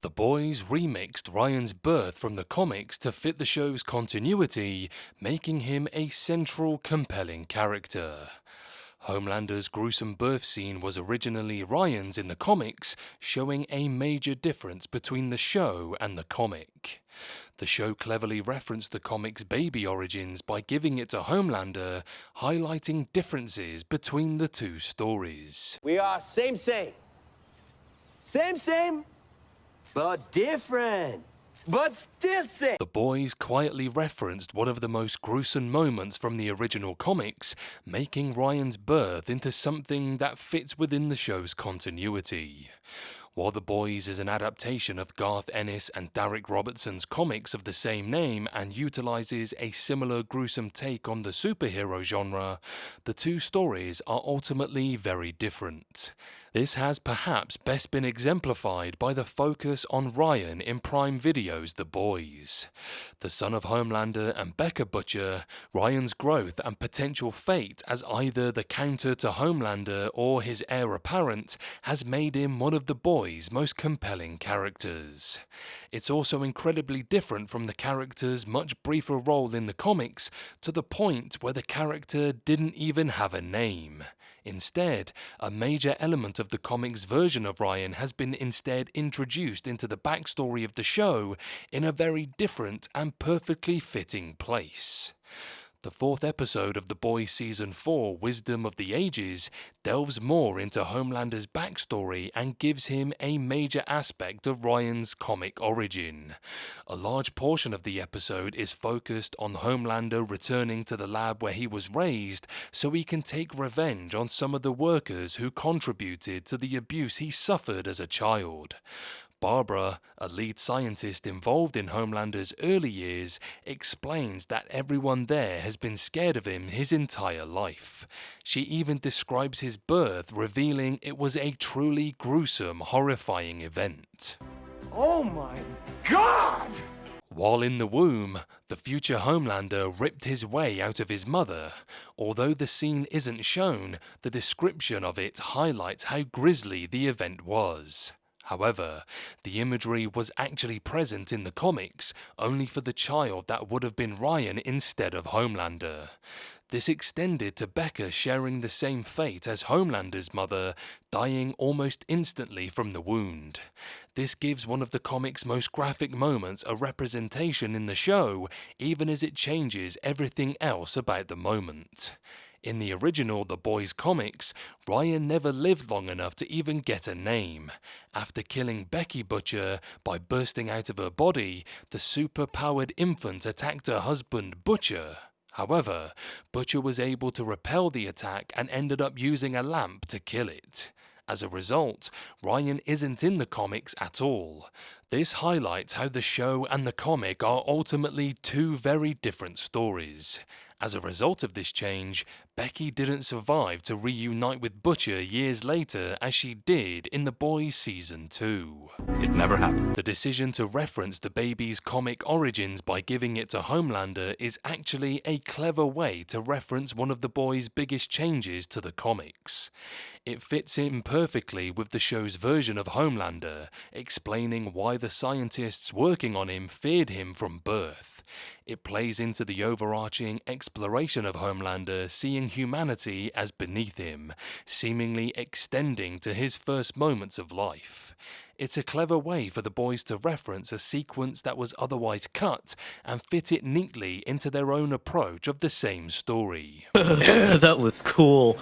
The boys remixed Ryan's birth from the comics to fit the show's continuity, making him a central, compelling character. Homelander's gruesome birth scene was originally Ryan's in the comics, showing a major difference between the show and the comic. The show cleverly referenced the comic's baby origins by giving it to Homelander, highlighting differences between the two stories. We are same, but different. But still same. The boys quietly referenced one of the most gruesome moments from the original comics, making Ryan's birth into something that fits within the show's continuity. While The Boys is an adaptation of Garth Ennis and Derek Robertson's comics of the same name and utilizes a similar gruesome take on the superhero genre, the two stories are ultimately very different. This has perhaps best been exemplified by the focus on Ryan in Prime Video's The Boys. The son of Homelander and Becca Butcher, Ryan's growth and potential fate as either the counter to Homelander or his heir apparent has made him one of The Boys' most compelling characters. It's also incredibly different from the character's much briefer role in the comics, to the point where the character didn't even have a name. Instead, a major element of the comics version of Ryan has been instead introduced into the backstory of the show in a very different and perfectly fitting place. The fourth episode of The Boys Season 4, Wisdom of the Ages, delves more into Homelander's backstory and gives him a major aspect of Ryan's comic origin. A large portion of the episode is focused on Homelander returning to the lab where he was raised so he can take revenge on some of the workers who contributed to the abuse he suffered as a child. Barbara, a lead scientist involved in Homelander's early years, explains that everyone there has been scared of him his entire life. She even describes his birth, revealing it was a truly gruesome, horrifying event. Oh my God! While in the womb, the future Homelander ripped his way out of his mother. Although the scene isn't shown, the description of it highlights how grisly the event was. However, the imagery was actually present in the comics, only for the child that would have been Ryan instead of Homelander. This extended to Becca sharing the same fate as Homelander's mother, dying almost instantly from the wound. This gives one of the comic's most graphic moments a representation in the show, even as it changes everything else about the moment. In the original The Boys comics, Ryan never lived long enough to even get a name. After killing Becky Butcher by bursting out of her body, the super-powered infant attacked her husband Butcher. However, Butcher was able to repel the attack and ended up using a lamp to kill it. As a result, Ryan isn't in the comics at all. This highlights how the show and the comic are ultimately two very different stories. As a result of this change, Becky didn't survive to reunite with Butcher years later as she did in The Boys Season 2. It never happened. The decision to reference the baby's comic origins by giving it to Homelander is actually a clever way to reference one of the boys' biggest changes to the comics. It fits in perfectly with the show's version of Homelander, explaining why the scientists working on him feared him from birth. It plays into the overarching exploration of Homelander seeing humanity as beneath him, seemingly extending to his first moments of life. It's a clever way for the boys to reference a sequence that was otherwise cut and fit it neatly into their own approach of the same story. That was cool.